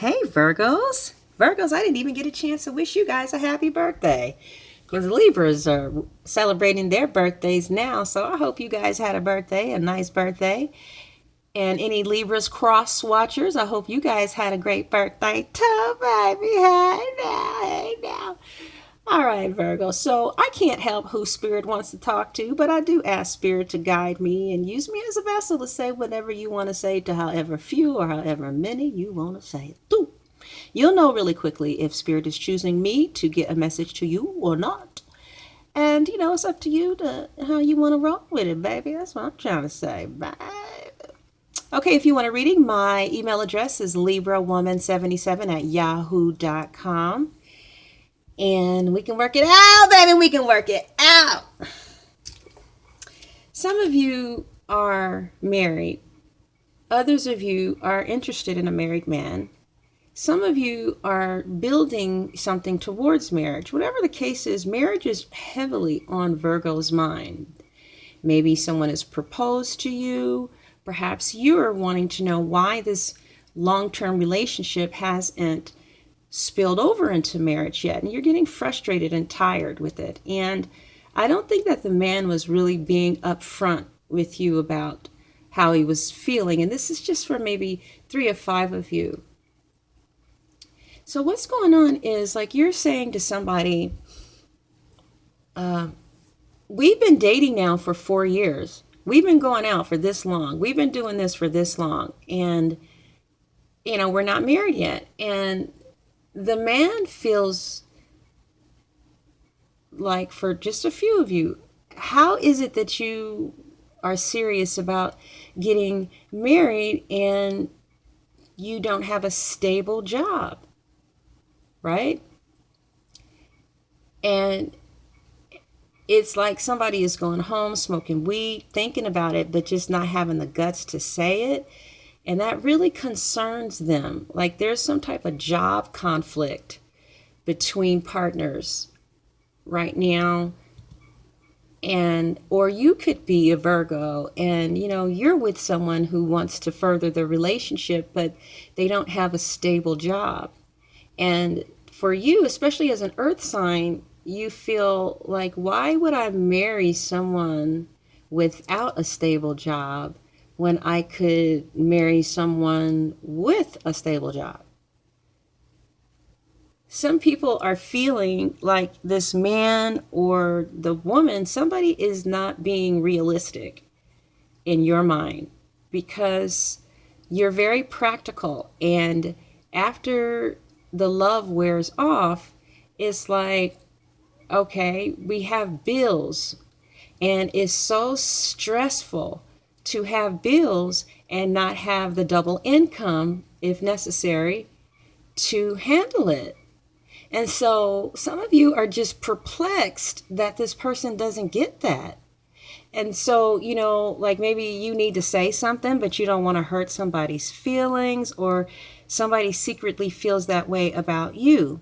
Hey, Virgos. Virgos, I didn't even get a chance to wish you guys a happy birthday because Libras are celebrating their birthdays now. So I hope you guys had a birthday, a nice birthday. And any Libras cross watchers, I hope you guys had a great birthday too, baby. Hey now, hey now. All right, Virgo. So I can't help who Spirit wants to talk to, but I do ask Spirit to guide me and use me as a vessel to say whatever you want to say to however few or however many you want to say it to. You'll know really quickly if Spirit is choosing me to get a message to you or not. And, it's up to you to how you want to roll with it, baby. That's what I'm trying to say, baby. Okay, if you want a reading, my email address is librawoman77@yahoo.com. And we can work it out, baby. We can work it out. Some of you are married. Others of you are interested in a married man. Some of you are building something towards marriage. Whatever the case is, marriage is heavily on Virgo's mind. Maybe someone has proposed to you. Perhaps you're wanting to know why this long-term relationship hasn't spilled over into marriage yet, and you're getting frustrated and tired with it. And I don't think that the man was really being upfront with you about how he was feeling. And this is just for maybe 3 or 5 of you. So what's going on is like you're saying to somebody, we've been dating now for 4 years. We've been going out for this long. We've been doing this for this long. And, we're not married yet. And the man feels like, for just a few of you, how is it that you are serious about getting married and you don't have a stable job, right? And it's like somebody is going home smoking weed, thinking about it, but just not having the guts to say it. And that really concerns them. Like there's some type of job conflict between partners right now. And or you could be a Virgo and you're with someone who wants to further the relationship, but they don't have a stable job. And for you, especially as an earth sign, you feel like, why would I marry someone without a stable job when I could marry someone with a stable job? Some people are feeling like this man or the woman, somebody is not being realistic in your mind because you're very practical. And after the love wears off, it's like, okay, we have bills, and it's so stressful to have bills and not have the double income, if necessary, to handle it. And so some of you are just perplexed that this person doesn't get that. And so, like maybe you need to say something, but you don't want to hurt somebody's feelings, or somebody secretly feels that way about you.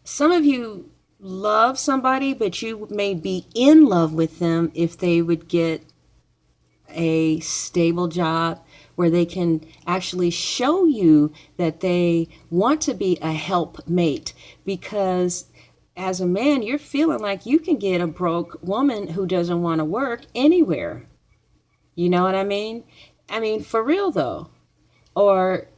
Some of you love somebody, but you may be in love with them if they would get a stable job where they can actually show you that they want to be a helpmate. Because as a man, you're feeling like you can get a broke woman who doesn't want to work anywhere. You know what I mean? I mean, for real though. Or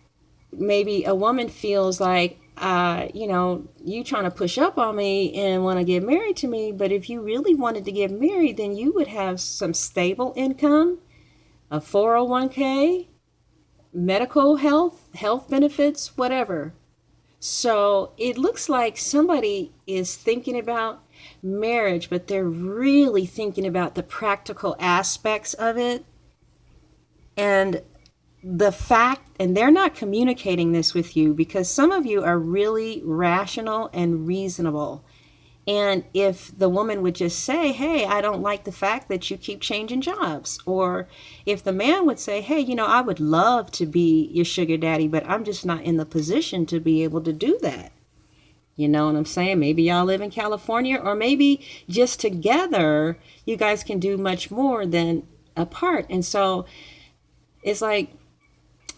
maybe a woman feels like, you trying to push up on me and want to get married to me. But if you really wanted to get married, then you would have some stable income, a 401k, medical health benefits, whatever. So it looks like somebody is thinking about marriage, but they're really thinking about the practical aspects of it. And the fact, and they're not communicating this with you because some of you are really rational and reasonable. And if the woman would just say, hey, I don't like the fact that you keep changing jobs. Or if the man would say, hey, I would love to be your sugar daddy, but I'm just not in the position to be able to do that. You know what I'm saying? Maybe y'all live in California, or maybe just together, you guys can do much more than apart. And so it's like,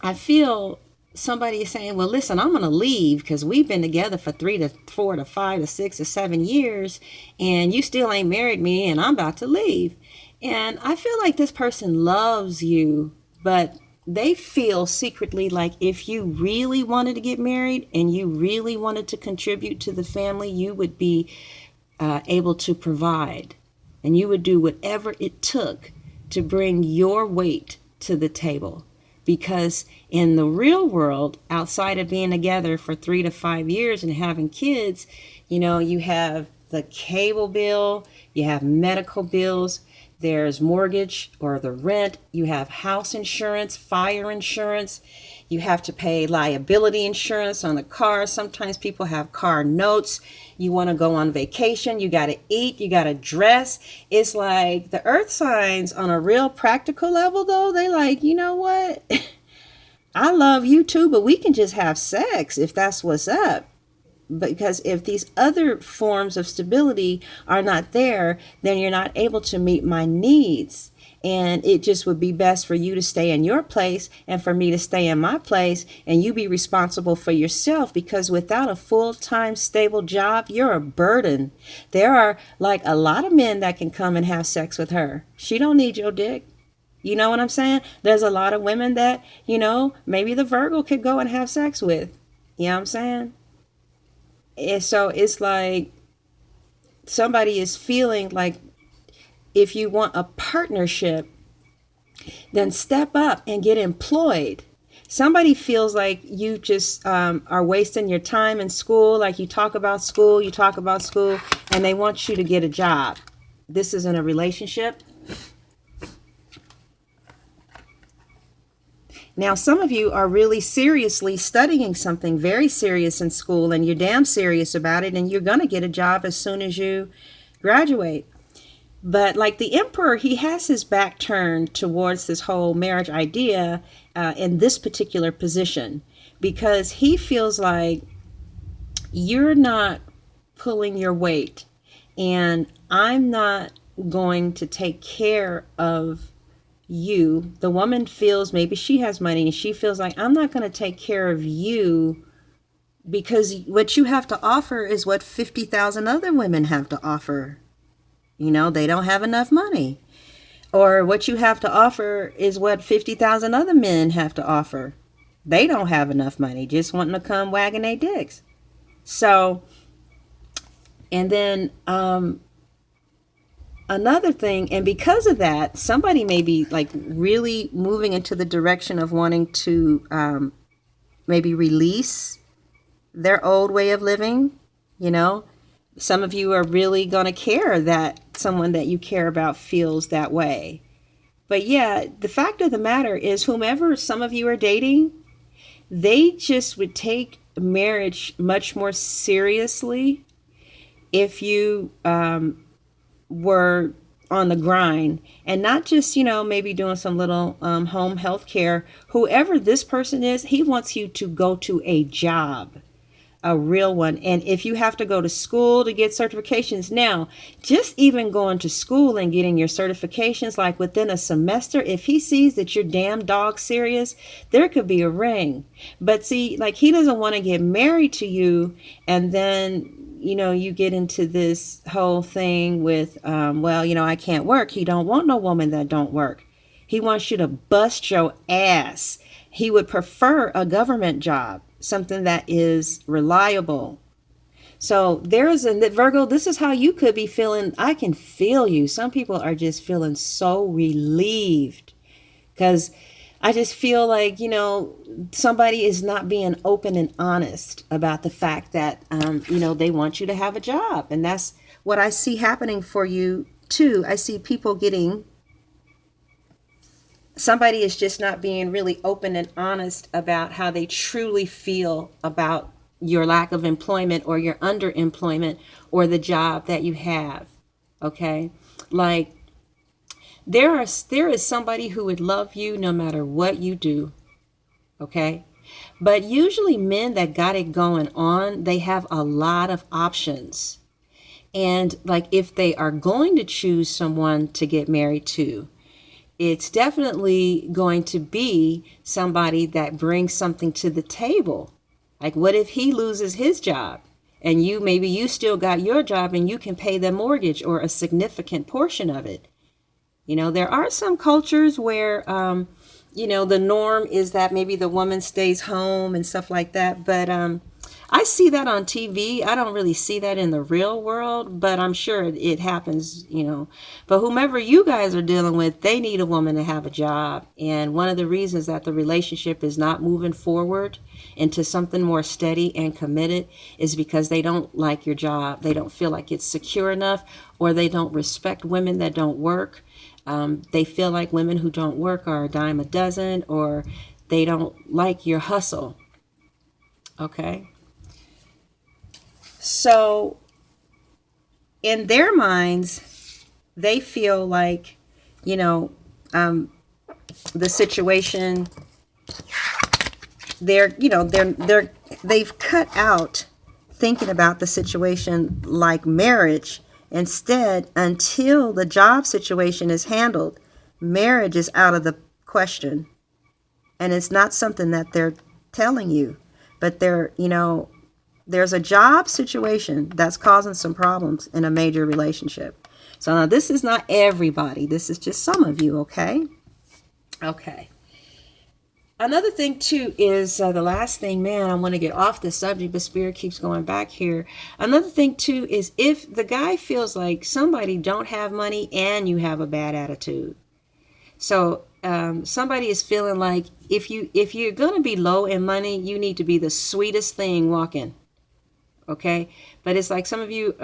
I feel somebody is saying, well, listen, I'm going to leave because we've been together for 3 to 4 to 5 to 6 to 7 years and you still ain't married me and I'm about to leave. And I feel like this person loves you, but they feel secretly like if you really wanted to get married and you really wanted to contribute to the family, you would be able to provide and you would do whatever it took to bring your weight to the table. Because in the real world, outside of being together for 3 to 5 years and having kids, you have the cable bill, you have medical bills, there's mortgage or the rent, you have house insurance, fire insurance, you have to pay liability insurance on the car. Sometimes people have car notes. You want to go on vacation, you got to eat, you got to dress. It's like the earth signs on a real practical level, though. They like, you know what? I love you too, but we can just have sex if that's what's up. Because if these other forms of stability are not there, then you're not able to meet my needs. And it just would be best for you to stay in your place and for me to stay in my place and you be responsible for yourself, because without a full-time stable job, you're a burden. There are like a lot of men that can come and have sex with her. She don't need your dick. You know what I'm saying? There's a lot of women that, maybe the Virgo could go and have sex with. You know what I'm saying? And so it's like somebody is feeling like if you want a partnership, then step up and get employed. Somebody feels like you just are wasting your time in school. Like you talk about school, and they want you to get a job. This isn't a relationship. Now, some of you are really seriously studying something very serious in school, and you're damn serious about it, and you're going to get a job as soon as you graduate. But like the emperor, he has his back turned towards this whole marriage idea in this particular position, because he feels like you're not pulling your weight, and I'm not going to take care of you. The woman feels maybe she has money and she feels like I'm not going to take care of you because what you have to offer is what 50,000 other women have to offer. They don't have enough money. Or what you have to offer is what 50,000 other men have to offer. They don't have enough money, just wanting to come wagging their dicks. So, and then another thing, and because of that, somebody may be like really moving into the direction of wanting to maybe release their old way of living. Some of you are really going to care that someone that you care about feels that way. But yeah, the fact of the matter is, whomever some of you are dating, they just would take marriage much more seriously if you were on the grind and not just, maybe doing some little home health care. Whoever this person is, he wants you to go to a job, a real one. And if you have to go to school to get certifications, now, just even going to school and getting your certifications, like within a semester, if he sees that you're damn dog serious, there could be a ring. But see, like he doesn't want to get married to you and then you get into this whole thing with, I can't work. He don't want no woman that don't work. He wants you to bust your ass. He would prefer a government job, something that is reliable. So Virgo, this is how you could be feeling. I can feel you. Some people are just feeling so relieved because I just feel like, somebody is not being open and honest about the fact that, they want you to have a job. And that's what I see happening for you, too. I see people somebody is just not being really open and honest about how they truly feel about your lack of employment or your underemployment or the job that you have. Okay? Like, there is somebody who would love you no matter what you do. Okay? But usually men that got it going on, they have a lot of options. And like if they are going to choose someone to get married to, it's definitely going to be somebody that brings something to the table. Like, what if he loses his job and maybe you still got your job and you can pay the mortgage or a significant portion of it? There are some cultures where, the norm is that maybe the woman stays home and stuff like that. But I see that on TV. I don't really see that in the real world, but I'm sure it happens. But whomever you guys are dealing with, they need a woman to have a job. And one of the reasons that the relationship is not moving forward into something more steady and committed is because they don't like your job. They don't feel like it's secure enough, or they don't respect women that don't work. They feel like women who don't work are a dime a dozen, or they don't like your hustle. Okay. So in their minds, they feel like, you know, the situation, they've cut out thinking about the situation like marriage. Instead, until the job situation is handled, marriage is out of the question. And it's not something that they're telling you, but there's a job situation that's causing some problems in a major relationship. So now this is not everybody. This is just some of you, okay? Okay. Another thing too is the last thing, man, I want to get off the subject, but Spirit keeps going back here. Another thing too is if the guy feels like somebody don't have money and you have a bad attitude. So somebody is feeling like if you're going to be low in money, you need to be the sweetest thing walking. Okay. But it's like some of you,